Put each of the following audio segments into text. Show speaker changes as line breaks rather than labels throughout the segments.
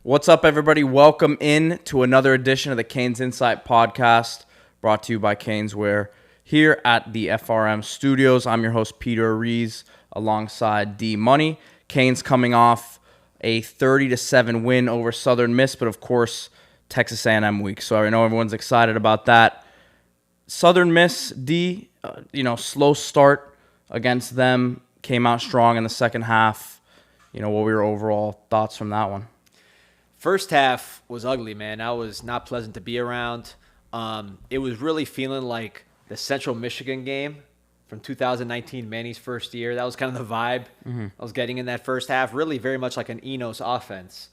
What's up, everybody? Welcome in to another edition of the CanesInSight podcast, brought to you by Canes. We're here at the FRM studios. I'm your host, Peter Ariz, alongside DMoney. Canes coming off a 30-7 win over Southern Miss, but of course, Texas A&M week. So I know everyone's excited about that. Southern Miss, slow start against them. Came out strong in the second half. What were your overall thoughts from that one?
First half was ugly, man. That was not pleasant to be around. It was really feeling like the Central Michigan game from 2019, Manny's first year. That was kind of the vibe I was getting in that first half. Really very much like an Enos offense.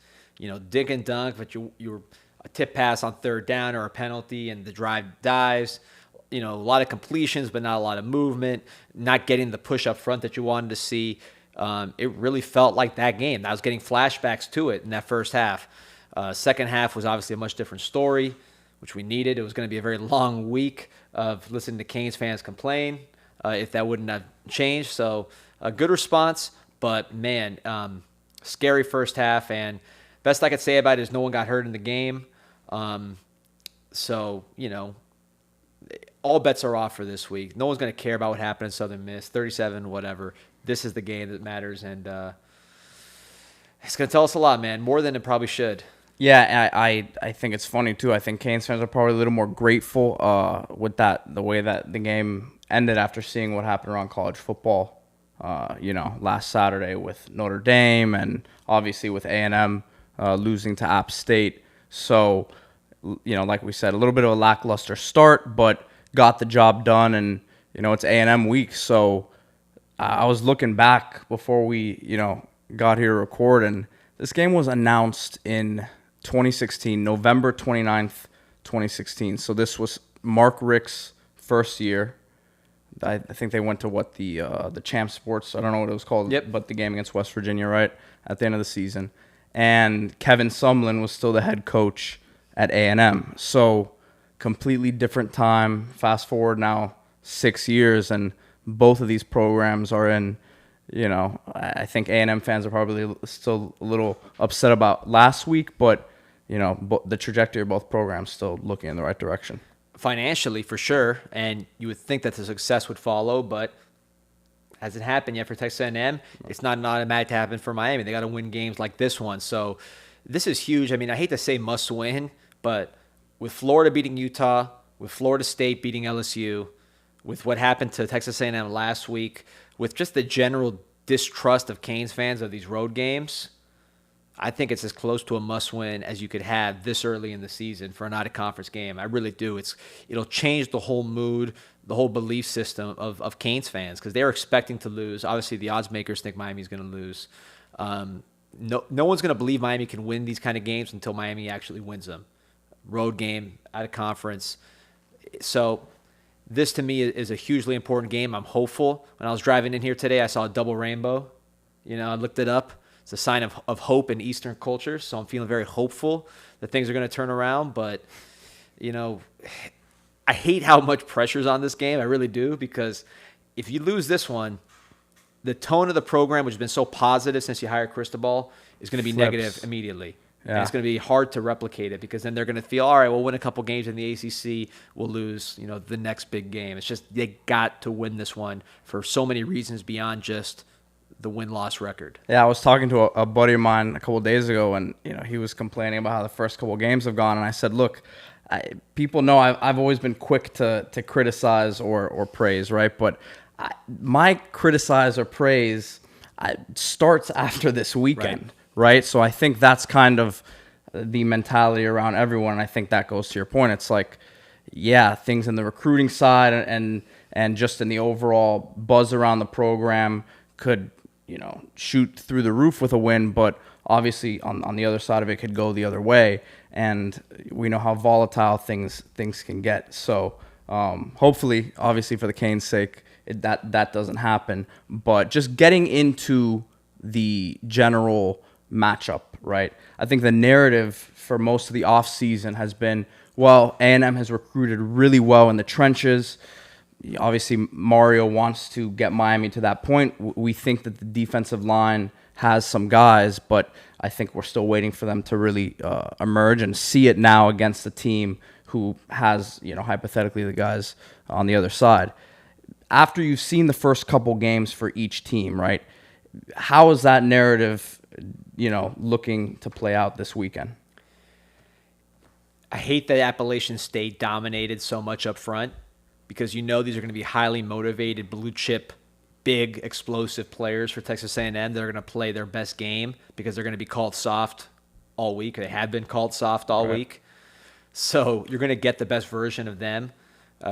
Dig and dunk, but you were a tip pass on third down or a penalty, and the drive dives. A lot of completions, but not a lot of movement. Not getting the push up front that you wanted to see. It really felt like that game. I was getting flashbacks to it in that first half. Second half was obviously a much different story, which we needed. It was going to be a very long week of listening to Canes fans complain if that wouldn't have changed. So a good response, but man, scary first half. And best I could say about it is no one got hurt in the game. All bets are off for this week. No one's going to care about what happened in Southern Miss, 37, whatever. This is the game that matters, and it's going to tell us a lot, man, more than it probably should.
Yeah, I think it's funny, too. I think Canes fans are probably a little more grateful with the way that the game ended after seeing what happened around college football, last Saturday with Notre Dame and obviously with A&M losing to App State. So, like we said, a little bit of a lackluster start, but got the job done, and, it's A&M week, so I was looking back before we, got here to record, and this game was announced in 2016, November 29th, 2016. So this was Mark Richt's first year. I think they went to the Champ Sports, I don't know what it was called, but the game against West Virginia, right, at the end of the season. And Kevin Sumlin was still the head coach at A&M. So completely different time. Fast forward now 6 years, and both of these programs are in, I think A&M fans are probably still a little upset about last week, but, the trajectory of both programs still looking in the right direction.
Financially, for sure, and you would think that the success would follow, but hasn't happened yet for Texas A&M. It's not an automatic to happen for Miami. They got to win games like this one. So this is huge. I mean, I hate to say must win, but with Florida beating Utah, with Florida State beating LSU, with what happened to Texas A&M last week, with just the general distrust of Canes fans of these road games, I think it's as close to a must-win as you could have this early in the season for an out-of-conference game. I really do. It'll change the whole mood, the whole belief system of Canes fans, because they're expecting to lose. Obviously, the odds makers think Miami's going to lose. No one's going to believe Miami can win these kind of games until Miami actually wins them. Road game, out-of-conference. So this, to me, is a hugely important game. I'm hopeful. When I was driving in here today, I saw a double rainbow. I looked it up. It's a sign of hope in Eastern culture, so I'm feeling very hopeful that things are going to turn around. But, I hate how much pressure's on this game. I really do, because if you lose this one, the tone of the program, which has been so positive since you hired Cristobal, is going to be negative immediately. Yeah. And it's going to be hard to replicate it, because then they're going to feel, all right, we'll win a couple games in the ACC, we'll lose, the next big game. It's just they got to win this one for so many reasons beyond just the win-loss record.
Yeah, I was talking to a buddy of mine a couple of days ago, and he was complaining about how the first couple of games have gone, and I said, look, people know I've always been quick to criticize or praise, right? But my criticize or praise starts after this weekend, right? So I think that's kind of the mentality around everyone, and I think that goes to your point. It's like, yeah, things in the recruiting side and just in the overall buzz around the program could shoot through the roof with a win, but obviously on the other side of it could go the other way, and we know how volatile things can get. So hopefully, obviously for the Canes' sake, that doesn't happen. But just getting into the general matchup, right? I think the narrative for most of the offseason has been, well, A&M has recruited really well in the trenches. Obviously, Mario wants to get Miami to that point. We think that the defensive line has some guys, but I think we're still waiting for them to really emerge and see it now against the team who has, hypothetically the guys on the other side. After you've seen the first couple games for each team, right? How is that narrative, looking to play out this weekend?
I hate that Appalachian State dominated so much up front because these are going to be highly motivated, blue chip, big, explosive players for Texas A&M. They're going to play their best game because they're going to be called soft all week. They have been called soft all week. So you're going to get the best version of them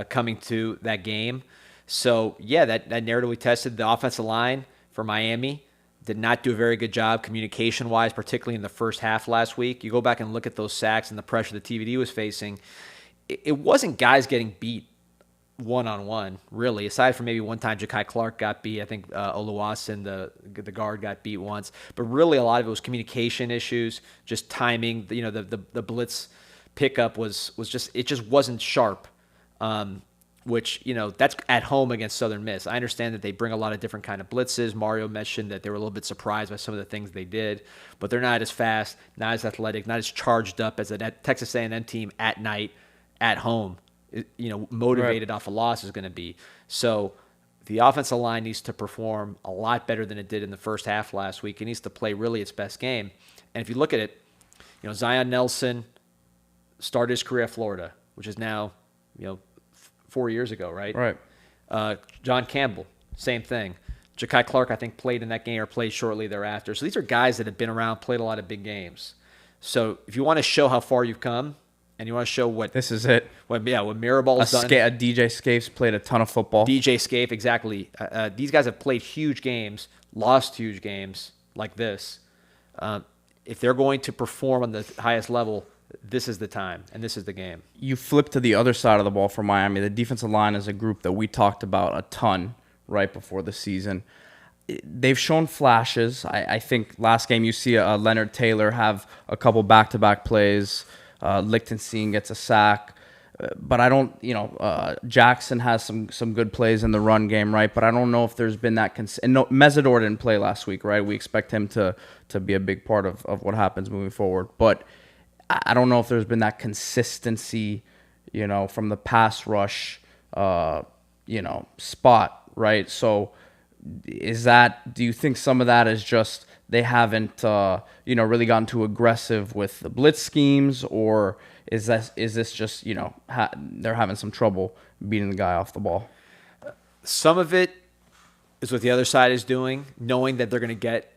coming to that game. So, yeah, that narrative we tested, the offensive line for Miami did not do a very good job communication-wise, particularly in the first half last week. You go back and look at those sacks and the pressure the TVD was facing. It wasn't guys getting beat one-on-one, really, aside from maybe one time Ja'Kai Clark got beat. I think Oluwasen, the guard, got beat once. But really a lot of it was communication issues, just timing. The blitz pickup was just wasn't sharp. Which, that's at home against Southern Miss. I understand that they bring a lot of different kind of blitzes. Mario mentioned that they were a little bit surprised by some of the things they did, but they're not as fast, not as athletic, not as charged up as a Texas A&M team at night, at home, motivated off a loss is going to be. So the offensive line needs to perform a lot better than it did in the first half last week. It needs to play really its best game. And if you look at it, Zion Nelson started his career at Florida, which is now, 4 years ago, right?
Right.
John Campbell, same thing. Ja'Kai Clark, I think, played in that game or played shortly thereafter. So these are guys that have been around, played a lot of big games. So if you want to show how far you've come, and you want to show what
this is it,
what Mirabald's done.
DJ Scapes played a ton of football.
DJ Scape, exactly. These guys have played huge games, lost huge games like this. If they're going to perform on the highest level, this is the time, and this is the game.
You flip to the other side of the ball for Miami. The defensive line is a group that we talked about a ton right before the season. They've shown flashes. I think last game you see Leonard Taylor have a couple back-to-back plays. Lichtenstein gets a sack. But I don't, Jackson has some good plays in the run game, right? But I don't know if there's been that and no, Mesidor didn't play last week, right? We expect him to be a big part of what happens moving forward. But I don't know if there's been that consistency, from the pass rush, spot, right? So do you think some of that is just they haven't, really gotten too aggressive with the blitz schemes, or is this just, they're having some trouble beating the guy off the ball?
Some of it is what the other side is doing, knowing that they're going to get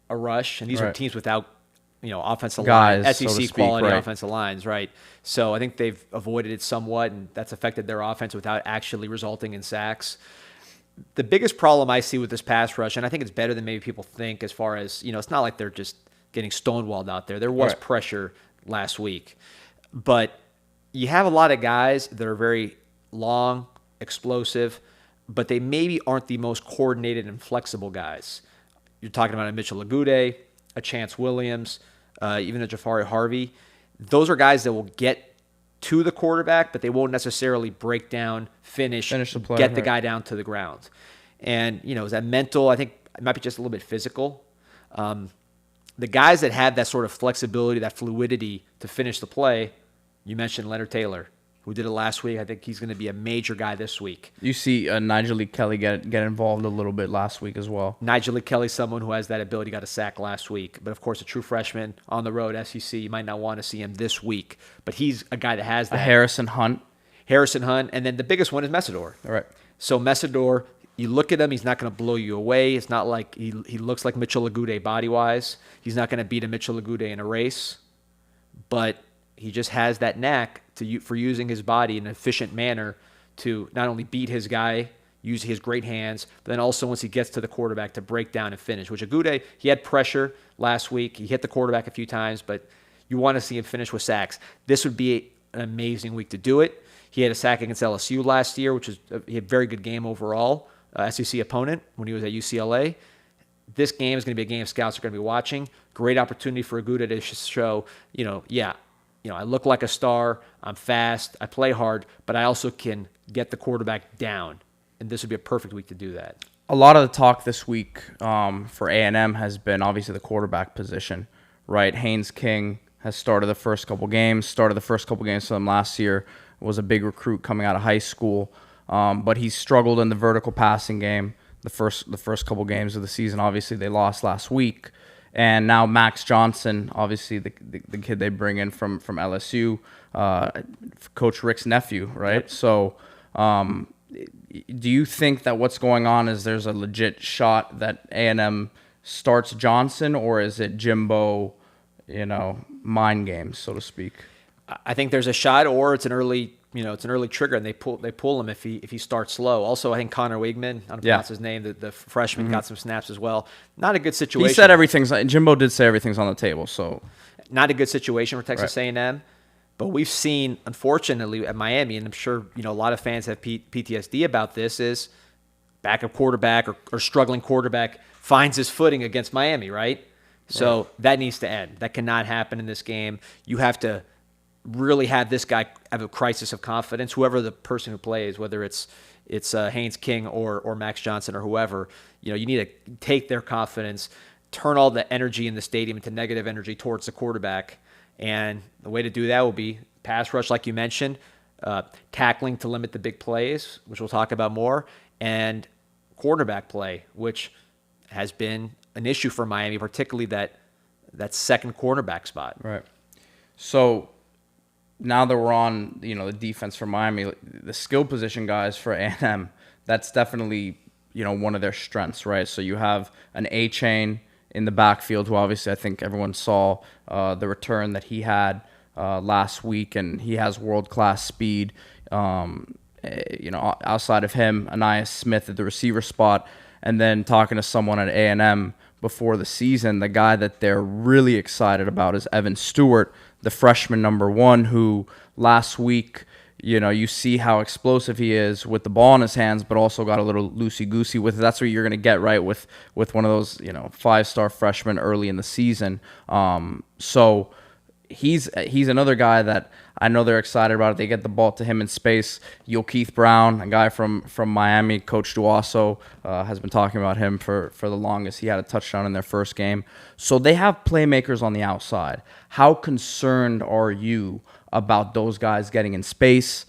a rush, and these are teams without offensive
guys,
line, SEC
so to speak,
quality
right.
offensive lines, right? So I think they've avoided it somewhat, and that's affected their offense without actually resulting in sacks. The biggest problem I see with this pass rush, and I think it's better than maybe people think as far as, it's not like they're just getting stonewalled out there. There was pressure last week. But you have a lot of guys that are very long, explosive, but they maybe aren't the most coordinated and flexible guys. You're talking about a Mitchell Agude, a Chance Williams, even a Jafari Harvey. Those are guys that will get to the quarterback, but they won't necessarily break down, finish
the play,
get the guy down to the ground. And, is that mental? I think it might be just a little bit physical. The guys that have that sort of flexibility, that fluidity to finish the play, you mentioned Leonard Taylor, who did it last week. I think he's going to be a major guy this week.
You see Nigel Lee Kelly get involved a little bit last week as well.
Nigel Lee Kelly, someone who has that ability, got a sack last week. But, of course, a true freshman on the road, SEC, you might not want to see him this week. But he's a guy that has that.
Harrison Hunt.
And then the biggest one is Mesidor.
All right.
So Mesidor, you look at him, he's not going to blow you away. It's not like he looks like Mitchell Agude body-wise. He's not going to beat a Mitchell Agude in a race. But he just has that knack for using his body in an efficient manner to not only beat his guy, use his great hands, but then also once he gets to the quarterback to break down and finish. Which Agude, he had pressure last week. He hit the quarterback a few times, but you want to see him finish with sacks. This would be an amazing week to do it. He had a sack against LSU last year, which was he had a very good game overall, SEC opponent when he was at UCLA. This game is going to be a game scouts are going to be watching. Great opportunity for Agude to show, I look like a star, I'm fast, I play hard, but I also can get the quarterback down. And this would be a perfect week to do that.
a lot of the talk this week for A&M has been obviously the quarterback position, right? Haynes King has started the first couple games for them last year, was a big recruit coming out of high school, but he struggled in the vertical passing game the first couple games of the season. Obviously, they lost last week. And now Max Johnson, obviously the kid they bring in from LSU, Coach Rick's nephew, right? Yep. So do you think that what's going on is there's a legit shot that A&M starts Johnson, or is it Jimbo, mind games, so to speak?
I think there's a shot, or it's an early trigger, and they pull him if he starts slow. Also, I think Connor Wigman, I don't pronounce his name, the freshman, got some snaps as well. Not a good situation.
He said Jimbo did say everything's on the table, so
not a good situation for Texas A&M. But we've seen, unfortunately, at Miami, and I'm sure a lot of fans have PTSD about this, is backup quarterback or struggling quarterback finds his footing against Miami, right? So that needs to end. That cannot happen in this game. You have to really have this guy have a crisis of confidence, whoever the person who plays, whether it's Haynes King or Max Johnson or whoever. You need to take their confidence, turn all the energy in the stadium into negative energy towards the quarterback. And the way to do that will be pass rush, like you mentioned, tackling to limit the big plays, which we'll talk about more, and quarterback play, which has been an issue for Miami, particularly that second cornerback spot.
Right. So now that we're on, the defense for Miami, the skill position guys for A&M, that's definitely, one of their strengths, right? So you have an A-chain in the backfield, who obviously I think everyone saw the return that he had last week, and he has world-class speed. Outside of him, Ariz Smith at the receiver spot, and then talking to someone at A&M before the season, the guy that they're really excited about is Evan Stewart, the freshman number 1, who last week, you see how explosive he is with the ball in his hands, but also got a little loosey-goosey with it. That's what you're going to get, right, with one of those, 5-star freshmen early in the season. So he's another guy that I know they're excited about. They get the ball to him in space. Keith Brown, a guy from Miami, Coach Duaso has been talking about him for the longest. He had a touchdown in their first game. So they have playmakers on the outside. How concerned are you about those guys getting in space?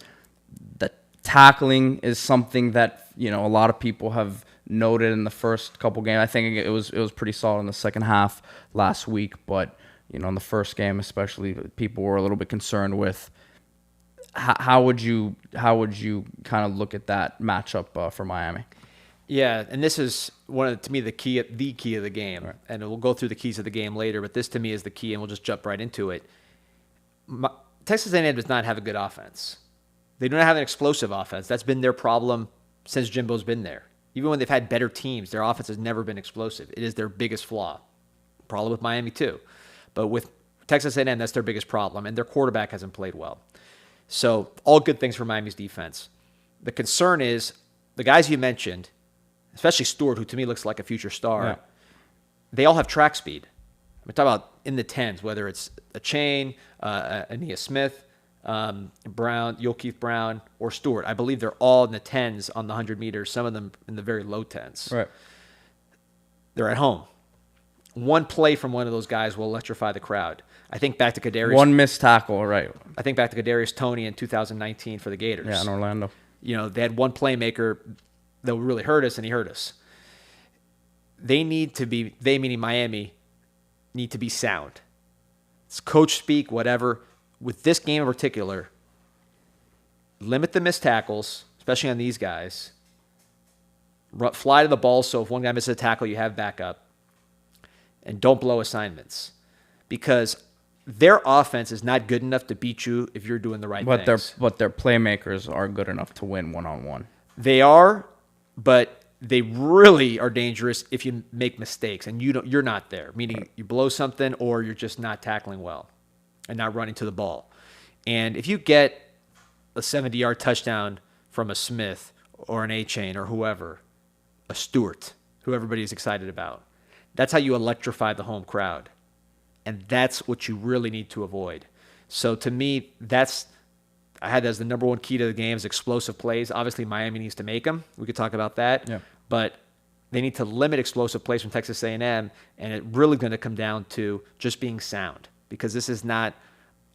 The tackling is something that a lot of people have noted in the first couple games. I think it was pretty solid in the second half last week, but in the first game especially, people were a little bit concerned with. How would you kind of look at that matchup for Miami?
Yeah, and this is to me the key of the game, right. And we'll go through the keys of the game later, but this to me is the key, and we'll just jump right into it. Texas A&M does not have a good offense. They do not have an explosive offense. That's been their problem since Jimbo's been there. Even when they've had better teams, their offense has never been explosive. It is their biggest flaw. Problem with Miami too. But with Texas A&M, that's their biggest problem, and their quarterback hasn't played well. So all good things for Miami's defense. The concern is the guys you mentioned, especially Stewart, who to me looks like a future star, they all have track speed. We're talking about in the 10s, whether it's a chain, Ariz Smith, Brown, Keith Brown, or Stewart. I believe they're all in the 10s on the 100 meters, some of them in the very low 10s.
Right.
They're at home. One play from one of those guys will electrify the crowd. I think back to Kadarius.
One missed tackle, right.
I think back to Kadarius Toney in 2019 for the Gators.
Yeah, in Orlando.
They had one playmaker that would really hurt us, and he hurt us. They meaning Miami, need to be sound. It's coach speak, whatever. With this game in particular, limit the missed tackles, especially on these guys. Fly to the ball, so if one guy misses a tackle, you have backup. And don't blow assignments, because their offense is not good enough to beat you if you're doing the right things.
But their playmakers are good enough to win one-on-one.
They are, but they really are dangerous if you make mistakes and you're not there, meaning you blow something or you're just not tackling well and not running to the ball. And if you get a 70-yard touchdown from a Smith or an A-Chain or whoever, a Stewart, who everybody's excited about, that's how you electrify the home crowd. And that's what you really need to avoid. So to me, I had as the number one key to the game is explosive plays. Obviously, Miami needs to make them. We could talk about that. Yeah. But They need to limit explosive plays from Texas A&M, and it's really going to come down to just being sound, because this is not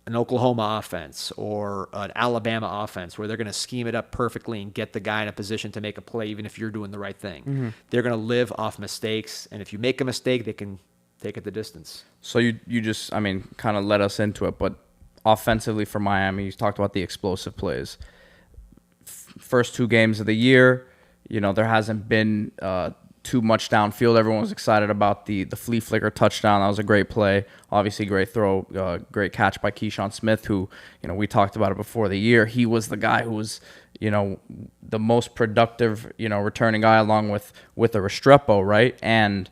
an Oklahoma offense or an Alabama offense where they're going to scheme it up perfectly and get the guy in a position to make a play even if you're doing the right thing. They're going to live off mistakes, and if you make a mistake, they can take it the distance.
So you just, I mean, kind of led us into it, but offensively for Miami, you talked about the explosive plays. First 2 games of the year, you know, there hasn't been too much downfield. Everyone was excited about the flea flicker touchdown. That was a great play. Obviously, great throw, great catch by Brachard Smith, who, you know, we talked about it before the year. He was the guy who was, you know, the most productive, you know, returning guy along with a Restrepo, right? And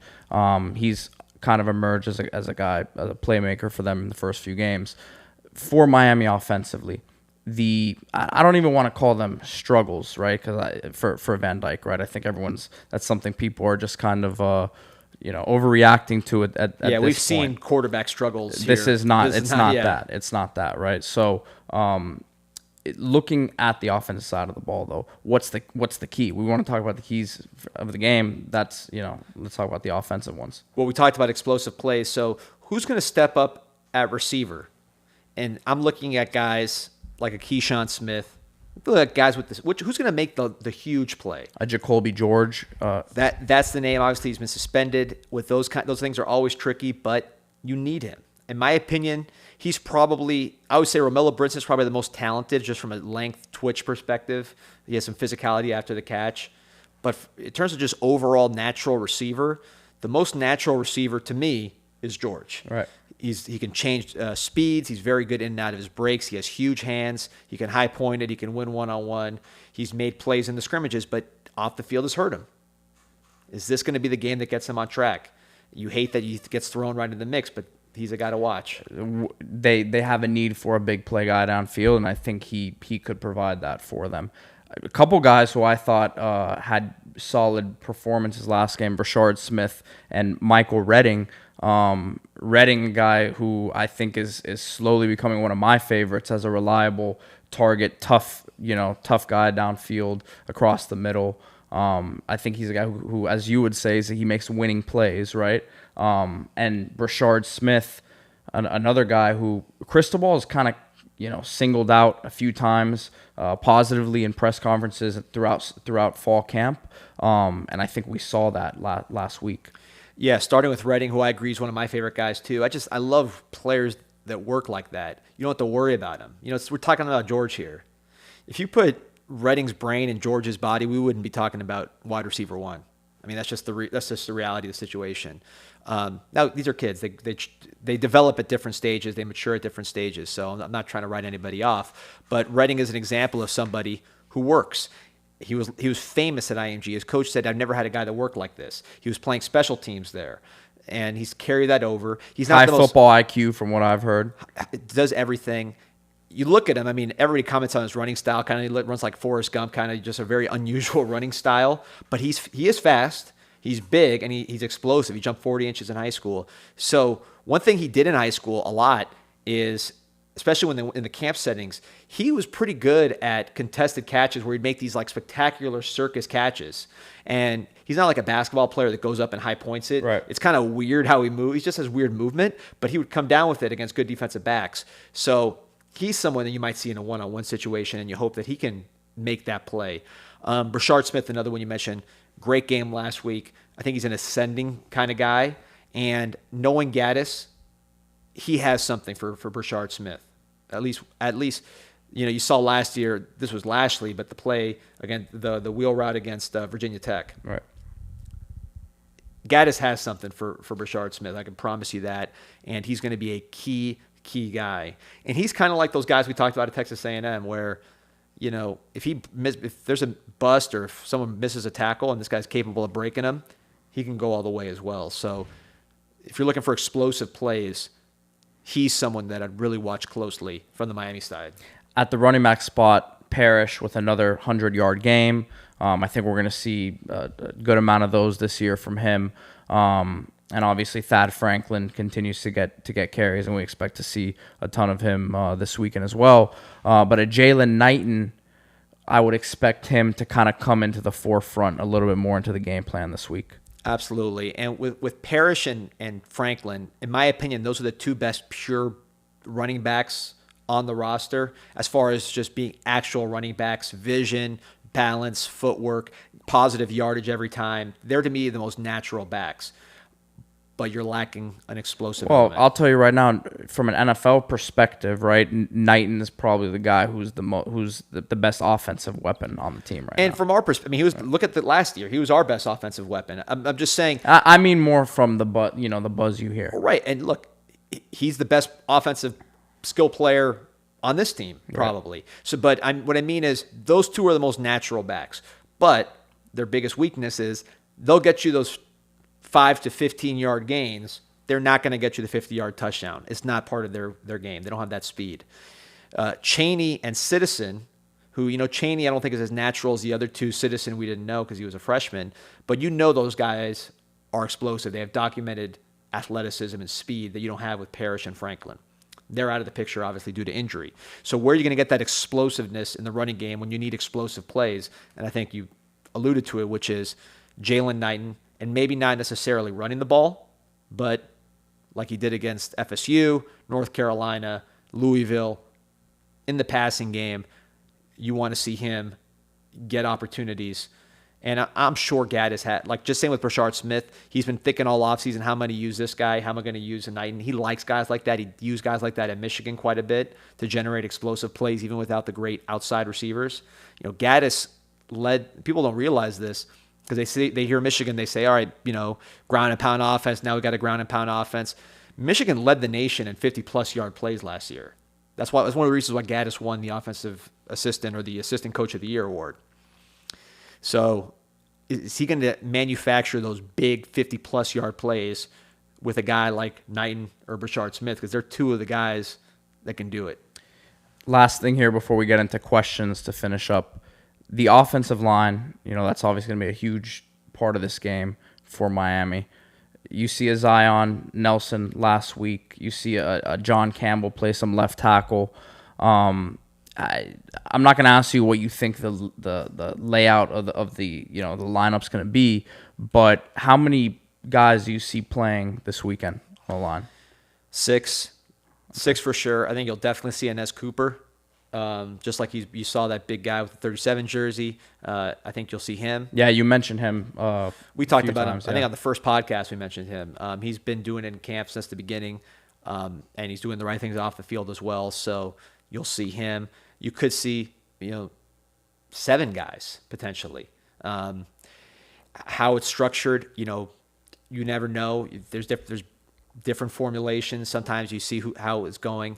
he's kind of emerged as a guy, as a playmaker for them in the first few games. For Miami offensively, I don't even want to call them struggles, right? Because for Van Dyke, right? I think that's something people are just kind of you know, overreacting to it at this
we've
point.
seen quarterback struggles.
This
here.
is not.
This
It's
is
not
yeah.
that. It's not that, right? So, looking at the offensive side of the ball, though, what's the key? We want to talk about the keys of the game. That's, you know, let's talk about the offensive ones.
Well, we talked about explosive plays. So who's going to step up at receiver? And I'm looking at guys like a Keyshawn Smith, like guys with this. Who's going to make the huge play?
A Jacoby George.
That's the name. Obviously, he's been suspended. With those things are always tricky, but you need him. In my opinion, he's probably, I would say Romello Brinson is probably the most talented, just from a length twitch perspective. He has some physicality after the catch. But in terms of just overall natural receiver, the most natural receiver to me is George.
Right.
He can change speeds. He's very good in and out of his breaks. He has huge hands. He can high point it. He can win one-on-one. He's made plays in the scrimmages, but off the field has hurt him. Is this going to be the game that gets him on track? You hate that he gets thrown right in the mix, but he's a guy to watch.
They have a need for a big play guy downfield, and I think he could provide that for them. A couple guys who I thought had solid performances last game, Brachard Smith and Michael Redding. Redding, a guy who I think is slowly becoming one of my favorites as a reliable target, tough guy downfield across the middle. I think he's a guy who, as you would say, he makes winning plays, right? And Brachard Smith, another guy who Cristobal has kind of, you know, singled out a few times positively in press conferences throughout fall camp, and I think we saw that last week.
Yeah, starting with Redding, who I agree is one of my favorite guys too. I love players that work like that. You don't have to worry about them. You know, we're talking about George here. If you put Redding's brain in George's body, we wouldn't be talking about wide receiver one. I mean, that's just the reality of the situation. Now, these are kids. They develop at different stages. They mature at different stages. So I'm not trying to write anybody off. But Redding is an example of somebody who works. He was famous at IMG. His coach said, "I've never had a guy that worked like this." He was playing special teams there, and he's carried that over. He's not
high football IQ, from what I've heard.
Does everything. You look at him. I mean, everybody comments on his running style. Kind of runs like Forrest Gump. Kind of just a very unusual running style. But he is fast. He's big, and he's explosive. He jumped 40 inches in high school. So one thing he did in high school a lot is, especially when in the camp settings, he was pretty good at contested catches where he'd make these like spectacular circus catches. And he's not like a basketball player that goes up and high points it.
Right.
It's kind of weird how he moves. He just has weird movement, but he would come down with it against good defensive backs. So he's someone that you might see in a one-on-one situation, and you hope that he can make that play. Brachard Smith, another one you mentioned, great game last week. I think he's an ascending kind of guy. And knowing Gaddis, he has something for Brachard Smith. At least, you know, you saw last year, this was Lashley, but the play, again, the wheel route against Virginia Tech.
Right.
Gaddis has something for Brachard Smith. I can promise you that. And he's going to be a key guy. And he's kind of like those guys we talked about at Texas A&M where, you know, if there's a bust or if someone misses a tackle and this guy's capable of breaking them, he can go all the way as well. So if you're looking for explosive plays, he's someone that I'd really watch closely from the Miami side. At
the running back spot, Parrish with another 100-yard game. I think we're going to see a good amount of those this year from him. And obviously Thad Franklin continues to get carries, and we expect to see a ton of him this weekend as well. But a Jalen Knighton, I would expect him to kind of come into the forefront a little bit more into the game plan this week.
Absolutely. And with Parrish and Franklin, in my opinion, those are the two best pure running backs on the roster as far as just being actual running backs, vision, balance, footwork, positive yardage every time. They're, to me, the most natural backs. But you're lacking an explosive element.
I'll tell you right now, from an NFL perspective, right, Knighton is probably the guy who's the best offensive weapon on the team right now.
And from our perspective, I mean, look at the last year. He was our best offensive weapon. I'm just saying.
I mean more from the buzz you hear.
Right, and look, he's the best offensive skill player on this team, probably. Right. So, but what I mean is those two are the most natural backs. But their biggest weakness is they'll get you those 5 to 15-yard gains. They're not going to get you the 50-yard touchdown. It's not part of their game. They don't have that speed. Chaney and Citizen, who, Chaney I don't think is as natural as the other two. Citizen we didn't know because he was a freshman. But those guys are explosive. They have documented athleticism and speed that you don't have with Parrish and Franklin. They're out of the picture, obviously, due to injury. So where are you going to get that explosiveness in the running game when you need explosive plays? And I think you alluded to it, which is Jalen Knighton, and maybe not necessarily running the ball, but like he did against FSU, North Carolina, Louisville, in the passing game, you want to see him get opportunities. And I'm sure Gaddis had, just saying with Brachard Smith, he's been thinking all offseason, how am I going to use this guy? How am I going to use a Knighton? He likes guys like that. He used guys like that at Michigan quite a bit to generate explosive plays, even without the great outside receivers. Gaddis led, people don't realize this, because they hear Michigan, they say, all right, ground and pound offense. Now we got a ground and pound offense. Michigan led the nation in 50-plus yard plays last year. That's one of the reasons why Gaddis won the offensive assistant or the assistant coach of the year award. So is he going to manufacture those big 50-plus yard plays with a guy like Knighton or Brachard Smith? Because they're two of the guys that can do it.
Last thing here before we get into questions to finish up. The offensive line, that's obviously going to be a huge part of this game for Miami. You see a Zion Nelson last week. You see a John Campbell play some left tackle. I'm not going to ask you what you think the layout of the the lineup's going to be, but how many guys do you see playing this weekend on the line?
Six for sure. I think you'll definitely see Inez Cooper. Just like you saw that big guy with the 37 jersey. I think you'll see him.
Yeah, you mentioned him.
We talked about him. I think on the first podcast we mentioned him. He's been doing it in camp since the beginning, and he's doing the right things off the field as well. So you'll see him. You could see 7 guys potentially. How it's structured, you never know. There's different formulations. Sometimes you see how it's going.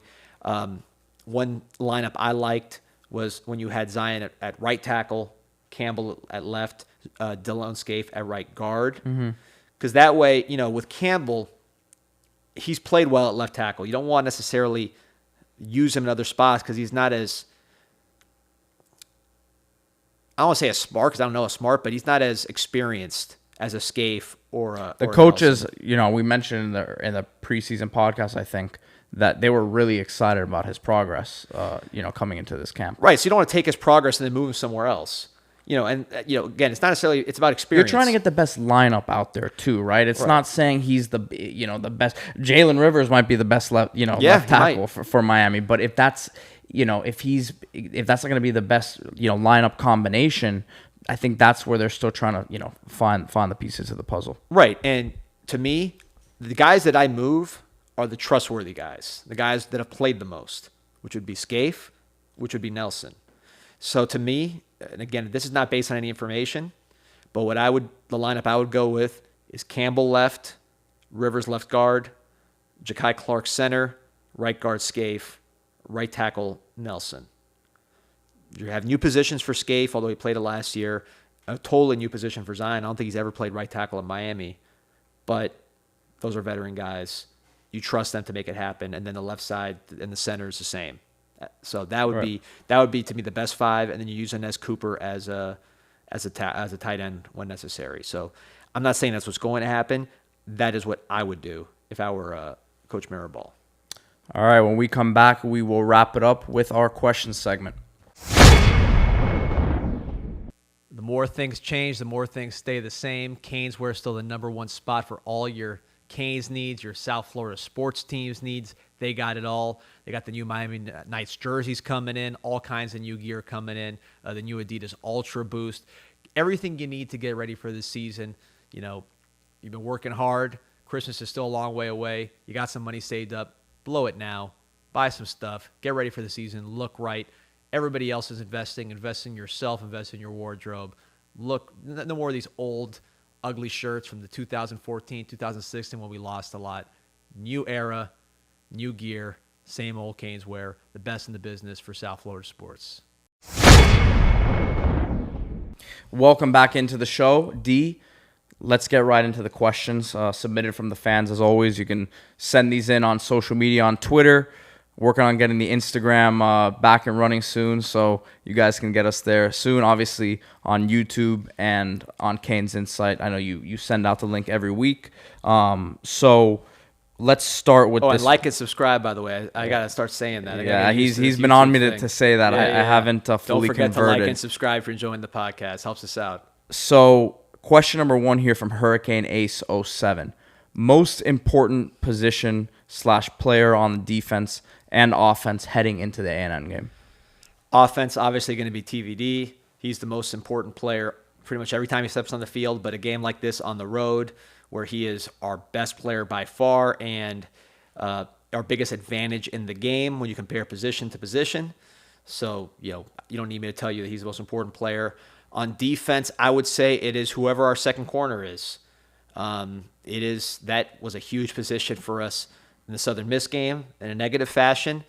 One lineup I liked was when you had Zion at right tackle, Campbell at left, Delone Scaife at right guard. Because that way, with Campbell, he's played well at left tackle. You don't want to necessarily use him in other spots because he's not as, I don't want to say as smart because I don't know a smart, but he's not as experienced as a Scaife or a
the coaches. We mentioned in the preseason podcast, I think, that they were really excited about his progress, coming into this camp.
Right. So you don't want to take his progress and then move him somewhere else. Again, it's not necessarily, it's about experience.
You're trying to get the best lineup out there too, right? It's not saying he's the best. Jalen Rivers might be the best left tackle for Miami, but if that's, if that's not going to be the best, lineup combination, I think that's where they're still trying to, find the pieces of the puzzle.
Right. And to me, the guys that I move are the trustworthy guys, the guys that have played the most, which would be Scaife, which would be Nelson. So to me, and again, this is not based on any information, but the lineup I would go with is Campbell left, Rivers left guard, Ja'Kai Clark center, right guard Scaife, right tackle Nelson. You have new positions for Scaife, although he played it last year. A totally new position for Zion. I don't think he's ever played right tackle in Miami, but those are veteran guys. You trust them to make it happen, and then the left side and the center is the same. So that would be to me the best 5, and then you use Inez Cooper as a tight end when necessary. So I'm not saying that's what's going to happen. That is what I would do if I were Coach Mirabal.
All right, when we come back, we will wrap it up with our question segment.
The more things change, the more things stay the same. Caneswear is still the number one spot for all your Canes needs, your South Florida sports teams needs. They got it all. They got the new Miami Knights jerseys coming in, all kinds of new gear coming in, the new Adidas Ultra Boost. Everything you need to get ready for this season. You know, you've been working hard. Christmas is still a long way away. You got some money saved up. Blow it now. Buy some stuff. Get ready for the season. Look right. Everybody else is investing. Invest in yourself. Invest in your wardrobe. Look, no more of these old, ugly shirts from the 2014, 2016 when we lost a lot. New era, new gear, same old Caneswear, the best in the business for South Florida sports.
Welcome back into the show, D. Let's get right into the questions submitted from the fans. As always, you can send these in on social media, on Twitter. Working on getting the Instagram back and running soon, so you guys can get us there soon. Obviously on YouTube and on CanesInSight. I know you send out the link every week. So let's start with this.
And like and subscribe, by the way. I got to start saying that.
Yeah, he's been on me to say that. I haven't fully converted.
Don't forget to like and subscribe for enjoying the podcast. Helps us out.
So question number 1 here from Hurricane Ace 07. Most important position / player on the defense and offense heading into the A&M game?
Offense, obviously going to be TVD. He's the most important player pretty much every time he steps on the field, but a game like this on the road where he is our best player by far and our biggest advantage in the game when you compare position to position. So, you don't need me to tell you that he's the most important player. On defense, I would say it is whoever our second corner is. That was a huge position for us in the Southern Miss game in a negative fashion.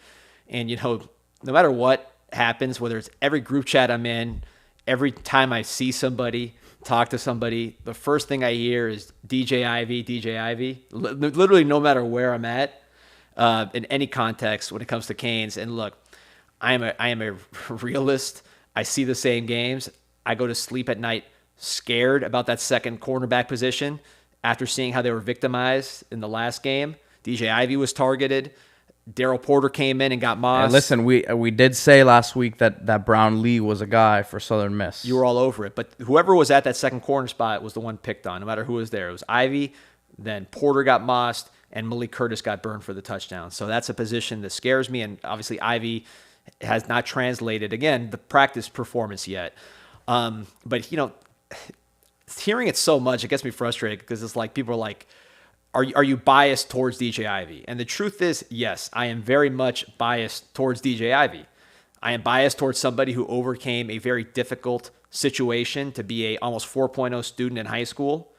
And, no matter what happens, whether it's every group chat I'm in, every time I see somebody, talk to somebody, the first thing I hear is DJ Ivy. Literally no matter where I'm at, in any context when it comes to Canes. And look, I am a realist. I see the same games. I go to sleep at night scared about that second cornerback position after seeing how they were victimized in the last game. DJ Ivy was targeted. Daryl Porter came in and got mossed.
And listen, we did say last week that Brown Lee was a guy for Southern Miss.
You were all over it. But whoever was at that second corner spot was the one picked on, no matter who was there. It was Ivy, then Porter got mossed, and Malik Curtis got burned for the touchdown. So that's a position that scares me, and obviously Ivy has not translated, again, the practice performance yet. But, hearing it so much, it gets me frustrated because it's like people are like, are you biased towards DJ Ivy? And the truth is, yes, I am very much biased towards DJ Ivy. I am biased towards somebody who overcame a very difficult situation to be a almost 4.0 student in high school,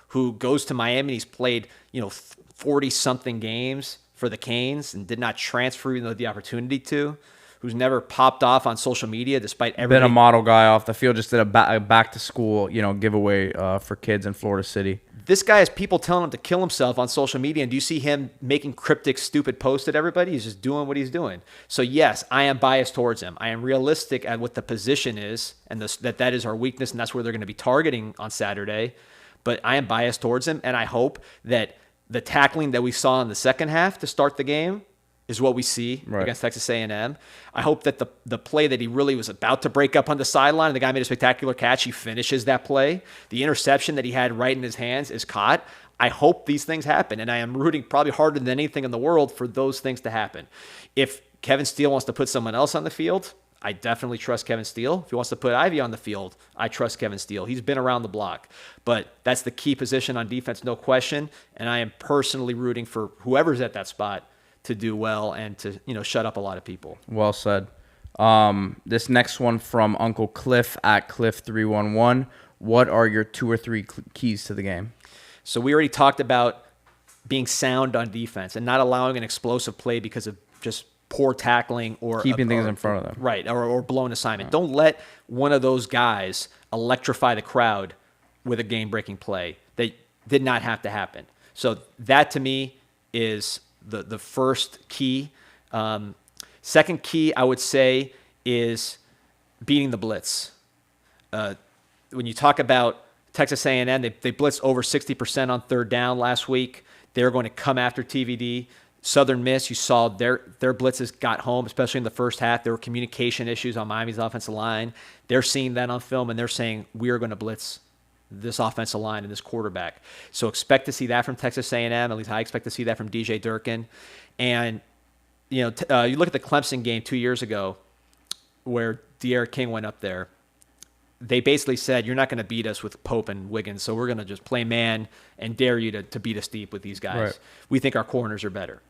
who goes to Miami. He's played 40-something games for the Canes and did not transfer even though the opportunity to. Who's never popped off on social media despite everything.
Been a model guy off the field, just did a back to school, giveaway for kids in Florida City.
This guy has people telling him to kill himself on social media, and do you see him making cryptic, stupid posts at everybody? He's just doing what he's doing. So yes, I am biased towards him. I am realistic at what the position is, and that is our weakness, and that's where they're going to be targeting on Saturday. But I am biased towards him, and I hope that the tackling that we saw in the second half to start the game is what we see against Texas A&M. I hope that the play that he really was about to break up on the sideline, and the guy made a spectacular catch, he finishes that play. The interception that he had right in his hands is caught. I hope these things happen, and I am rooting probably harder than anything in the world for those things to happen. If Kevin Steele wants to put someone else on the field, I definitely trust Kevin Steele. If he wants to put Ivy on the field, I trust Kevin Steele. He's been around the block. But that's the key position on defense, no question, and I am personally rooting for whoever's at that spot to do well and to shut up a lot of people.
Well said. This next one from Uncle Cliff at Cliff311. What are your 2 or 3 keys to the game?
So we already talked about being sound on defense and not allowing an explosive play because of just poor tackling or
keeping things in front of them.
Right, or blown assignment. Don't let one of those guys electrify the crowd with a game-breaking play. That did not have to happen. So that to me is the first key. Second key, I would say, is beating the blitz. When you talk about Texas A&M, they blitzed over 60% on third down last week. They're going to come after TVD. Southern Miss, you saw their blitzes got home, especially in the first half. There were communication issues on Miami's offensive line. They're seeing that on film, and they're saying, we are going to blitz this offensive line and this quarterback. So expect to see that from Texas A&M. At least I expect to see that from DJ Durkin. And, you look at the Clemson game 2 years ago where De'Ara King went up there. They basically said, you're not going to beat us with Pope and Wiggins, so we're going to just play man and dare you to beat us deep with these guys.
Right.
We think our corners are better.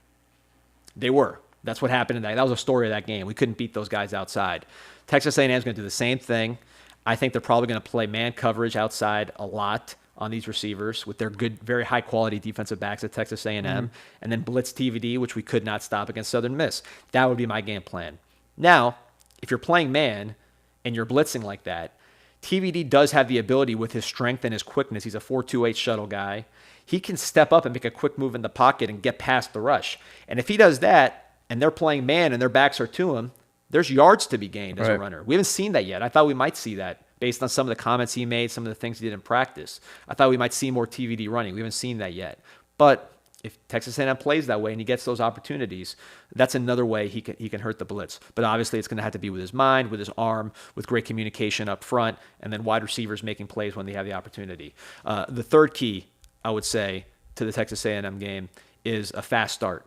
They were. That's what happened in that. That was a story of that game. We couldn't beat those guys outside. Texas A&M is going to do the same thing. I think they're probably going to play man coverage outside a lot on these receivers with their good, very high-quality defensive backs at Texas A&M, and then blitz TVD, which we could not stop against Southern Miss. That would be my game plan. Now, if you're playing man and you're blitzing like that, TVD does have the ability with his strength and his quickness. He's a 4.28 shuttle guy. He can step up and make a quick move in the pocket and get past the rush. And if he does that and they're playing man and their backs are to him, there's yards to be gained as a runner. We haven't seen that yet. I thought we might see that based on some of the comments he made, some of the things he did in practice. I thought we might see more TVD running. We haven't seen that yet. But if Texas A&M plays that way and he gets those opportunities, that's another way he can hurt the blitz. But obviously it's going to have to be with his mind, with his arm, with great communication up front, and then wide receivers making plays when they have the opportunity. The third key, I would say, to the Texas A&M game is a fast start,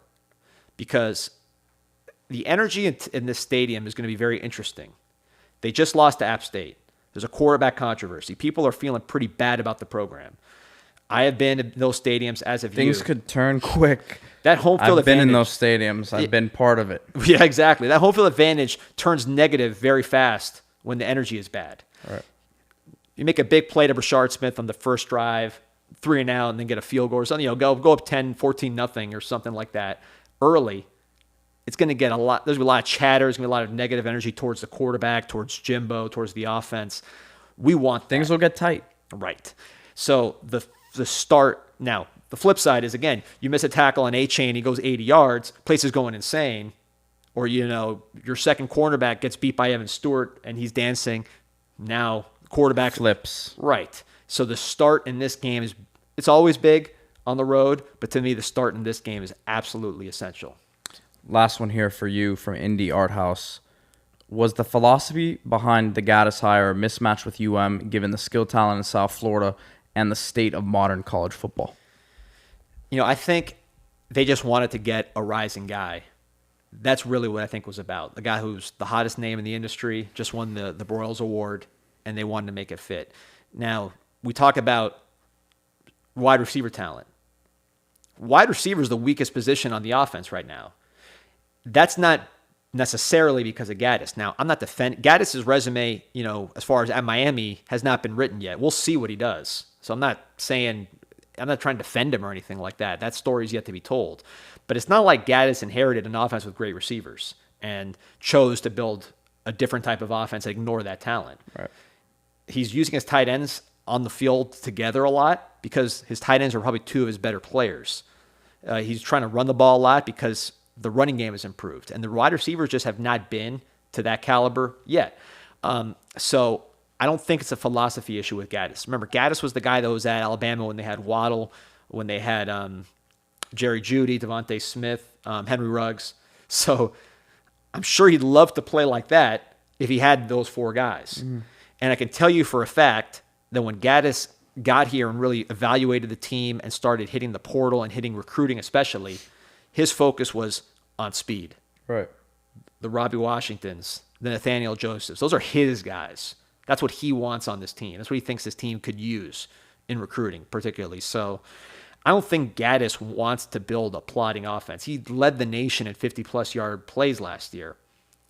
because the energy in this stadium is going to be very interesting. They just lost to App State. There's a quarterback controversy. People are feeling pretty bad about the program. I have been in those stadiums as of
Things could turn quick.
That home field advantage.
I've been in those stadiums. I've been part of it.
Yeah, exactly. That home field advantage turns negative very fast when the energy is bad.
Right.
You make a big play to Brachard Smith on the first drive, 3 and out, and then get a field goal or something. Go up 10, 14, nothing or something like that early. It's going to get a lot. There's going to be a lot of chatter. There's going to be a lot of negative energy towards the quarterback, towards Jimbo, towards the offense. We want that.
Things will get tight.
Right. So the start now. The flip side is, again, you miss a tackle on A-Chain, he goes 80 yards, place is going insane. Or, your second cornerback gets beat by Evan Stewart and he's dancing. Now, quarterback
flips.
Right. So the start in this game it's always big on the road, but to me, the start in this game is absolutely essential.
Last one here for you from Indy Art House. Was the philosophy behind the Gaddis hire a mismatch with given the skill talent in South Florida and the state of modern college football?
I think they just wanted to get a rising guy. That's really what I think was about. The guy who's the hottest name in the industry, just won the Broyles Award, and they wanted to make it fit. Now, we talk about wide receiver talent. Wide receiver is the weakest position on the offense right now. That's not necessarily because of Gaddis. Now, I'm not defending Gaddis' resume, as far as at Miami, has not been written yet. We'll see what he does. So I'm not trying to defend him or anything like that. That story's yet to be told. But it's not like Gaddis inherited an offense with great receivers and chose to build a different type of offense and ignore that talent.
Right.
He's using his tight ends on the field together a lot because his tight ends are probably two of his better players. He's trying to run the ball a lot because the running game has improved. And the wide receivers just have not been to that caliber yet. So I don't think it's a philosophy issue with Gaddis. Remember, Gaddis was the guy that was at Alabama when they had Waddle, when they had Jerry Jeudy, Devontae Smith, Henry Ruggs. So I'm sure he'd love to play like that if he had those four guys. Mm-hmm. And I can tell you for a fact that when Gaddis got here and really evaluated the team and started hitting the portal and hitting recruiting especially, his focus was on speed.
Right.
The Robbie Washingtons, the Nathaniel Josephs, those are his guys. That's what he wants on this team. That's what he thinks this team could use in recruiting, particularly. So I don't think Gaddis wants to build a plodding offense. He led the nation in 50-plus yard plays last year.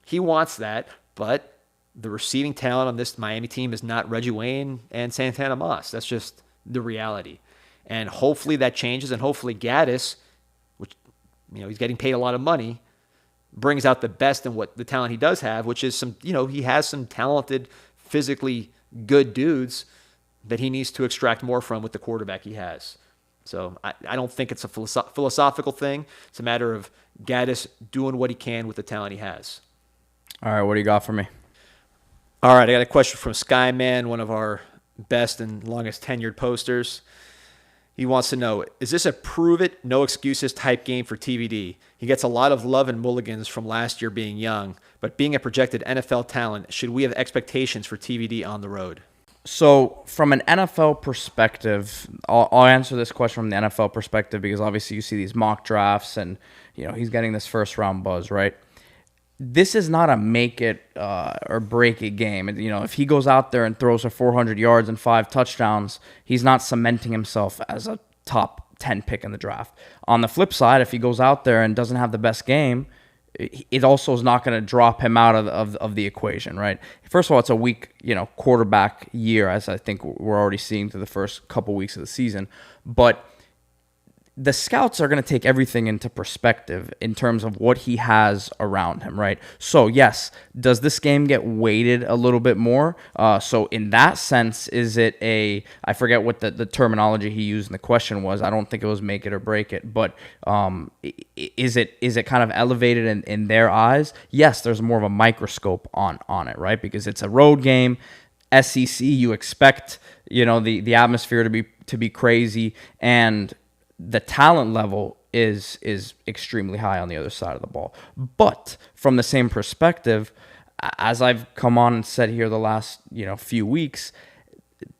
He wants that, but the receiving talent on this Miami team is not Reggie Wayne and Santana Moss. That's just the reality. And hopefully that changes, and hopefully Gaddis, which he's getting paid a lot of money, brings out the best in what the talent he does have, which is he has some talented, physically good dudes that he needs to extract more from with the quarterback he has. So I don't think it's a philosophical thing. It's a matter of Gaddis doing what he can with the talent he has.
All right, what do you got for me?
All right, I got a question from Skyman, one of our best and longest tenured posters. He wants to know, is this a prove it, no excuses type game for TVD? He gets a lot of love and mulligans from last year being young, but being a projected NFL talent, should we have expectations for TVD on the road?
So from an NFL perspective, I'll answer this question from the NFL perspective because obviously you see these mock drafts and, he's getting this first round buzz, right? This is not a make it or break it game. If he goes out there and throws for 400 yards and 5 touchdowns, he's not cementing himself as a top 10 pick in the draft. On the flip side, if he goes out there and doesn't have the best game, it also is not going to drop him out of the equation, right? First of all, it's a weak, quarterback year, as I think we're already seeing through the first couple weeks of the season. But the scouts are going to take everything into perspective in terms of what he has around him, right? So, yes, does this game get weighted a little bit more? So, in that sense, is it I forget what the terminology he used in the question was. I don't think it was make it or break it, but is it kind of elevated in their eyes? Yes, there's more of a microscope on it, right? Because it's a road game. SEC, you expect, the atmosphere to be crazy, and the talent level is extremely high on the other side of the ball. But from the same perspective, as I've come on and said here the last few weeks,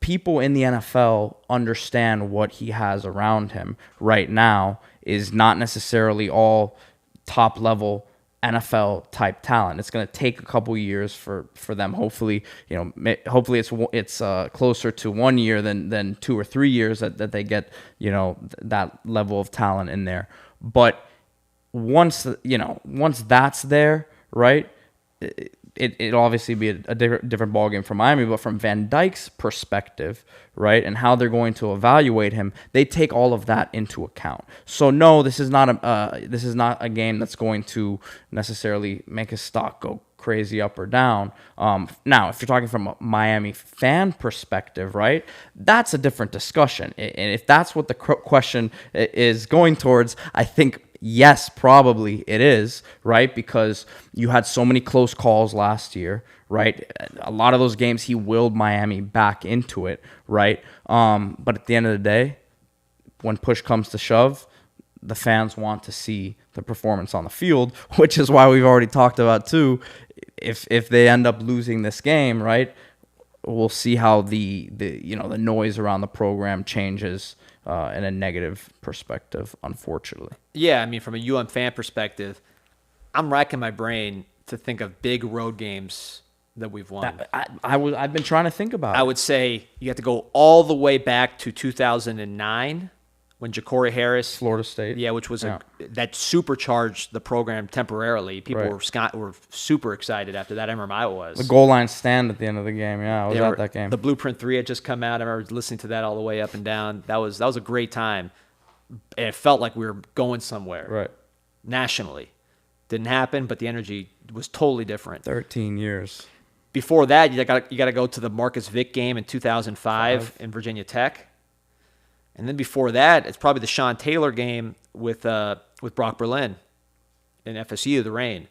people in the NFL understand what he has around him right now is not necessarily all top level NFL type talent. It's going to take a couple years for them. Hopefully, hopefully it's closer to 1 year than 2 or 3 years that they get that level of talent in there. But once that's there, right? It'll obviously be a different ballgame for Miami, but from Van Dyke's perspective, right, and how they're going to evaluate him, they take all of that into account. So no, this is not a game that's going to necessarily make his stock go crazy up or down. Now, if you're talking from a Miami fan perspective, right, that's a different discussion. And if that's what the question is going towards, I think yes, probably it is, right? Because you had so many close calls last year, right? A lot of those games he willed Miami back into it, right? But at the end of the day, when push comes to shove, the fans want to see the performance on the field, which is why we've already talked about too. If they end up losing this game, right, we'll see how the noise around the program changes in a negative perspective, unfortunately.
Yeah, I mean, from a fan perspective, I'm racking my brain to think of big road games that we've won.
I've been trying to think about it.
I would say you have to go all the way back to 2009 when Ja'Cory Harris,
Florida State,
which was that supercharged the program temporarily. People were super excited after that. I remember I was.
The goal line stand at the end of the game. Yeah, I was at that game.
The Blueprint 3 had just come out. I remember listening to that all the way up and down. That was a great time. And it felt like we were going somewhere.
Right.
Nationally. Didn't happen, but the energy was totally different.
13 years.
Before that, you got to go to the Marcus Vick game in 2005 in Virginia Tech. And then before that, it's probably the Sean Taylor game with Brock Berlin in FSU, the Rain.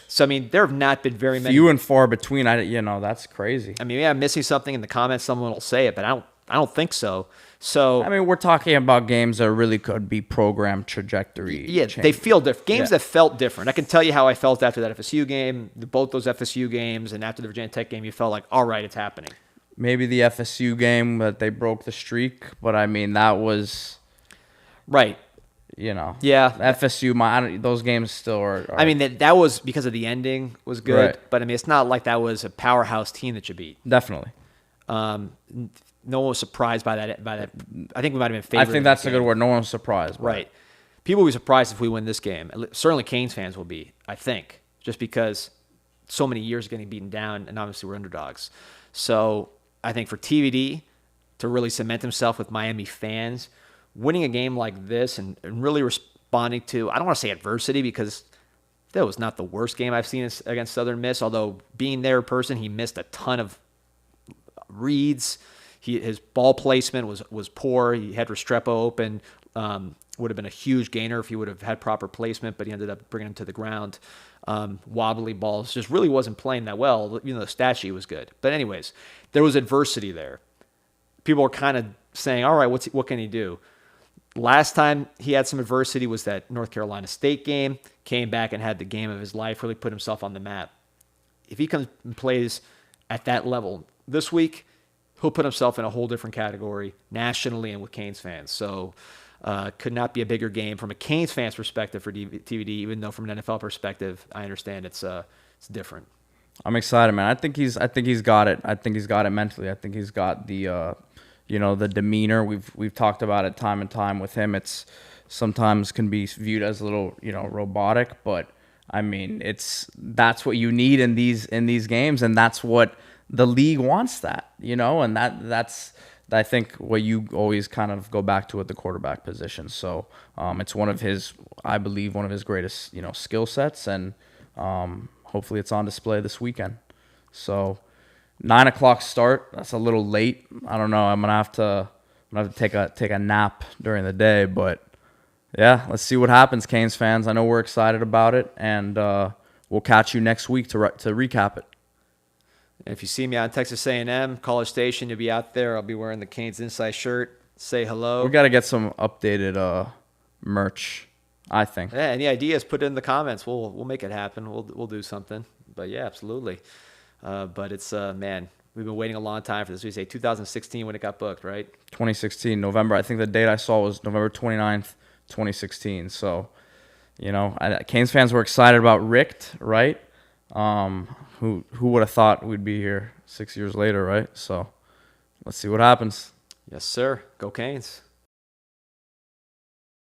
So, I mean, there have not been very many.
Few and far between. That's crazy.
I mean, I'm missing something in the comments. Someone will say it, but I don't think so. So,
I mean, we're talking about games that really could be program trajectory.
Yeah,
change.
they feel different. Games that felt different. I can tell you how I felt after that FSU game, both those FSU games, and after the Virginia Tech game, you felt like, all right, it's happening.
Maybe the FSU game that they broke the streak, but I mean that was
right.
Yeah, FSU. Those games still are.
I mean that was because of the ending was good, right. But I mean it's not like that was a powerhouse team that you beat.
Definitely.
No one was surprised by that. I think we might have been favored.
I think that's a good word. No one was surprised.
Right. People will be surprised if we win this game. Certainly, Canes fans will be. I think just because so many years getting beaten down, and obviously we're underdogs. So. I think for TVD to really cement himself with Miami fans, winning a game like this and really responding to, I don't want to say adversity because that was not the worst game I've seen against Southern Miss, although being there in person, he missed a ton of reads. His ball placement was poor. He had Restrepo open. Would have been a huge gainer if he would have had proper placement, but he ended up bringing him to the ground. Wobbly balls, just really wasn't playing that well. The stat sheet was good. But anyways, there was adversity there. People were kind of saying, all right, what can he do? Last time he had some adversity was that North Carolina State game. Came back and had the game of his life, really put himself on the map. If he comes and plays at that level this week, he'll put himself in a whole different category nationally and with Canes fans. So could not be a bigger game from a Canes fans perspective for TVD, even though from an NFL perspective, I understand it's different.
I'm excited, man. I think he's got it. I think he's got it mentally. I think he's got the the demeanor. We've talked about it time and time with him. It's sometimes can be viewed as a little, robotic, but I mean, that's what you need in these games, and that's what the league wants, and that's I think what you always kind of go back to at the quarterback position. So it's I believe one of his greatest, skill sets, and hopefully it's on display this weekend. So 9:00 start. That's a little late. I don't know. I'm gonna have to take a nap during the day, but yeah, let's see what happens, Canes fans. I know we're excited about it, and we'll catch you next week to recap it.
And if you see me on Texas A&M, College Station, you'll be out there. I'll be wearing the CanesInSight shirt. Say hello.
We got to get some updated merch, I think.
Yeah, any ideas, put it in the comments. We'll make it happen. We'll do something. But yeah, absolutely. But it's man, we've been waiting a long time for this. We say 2016 when it got booked, right?
2016 November. I think the date I saw was November 29th, 2016. So, Canes fans were excited about Richt, right? Who would have thought we'd be here 6 years later, right? So let's see what happens.
Yes, sir. Go Canes.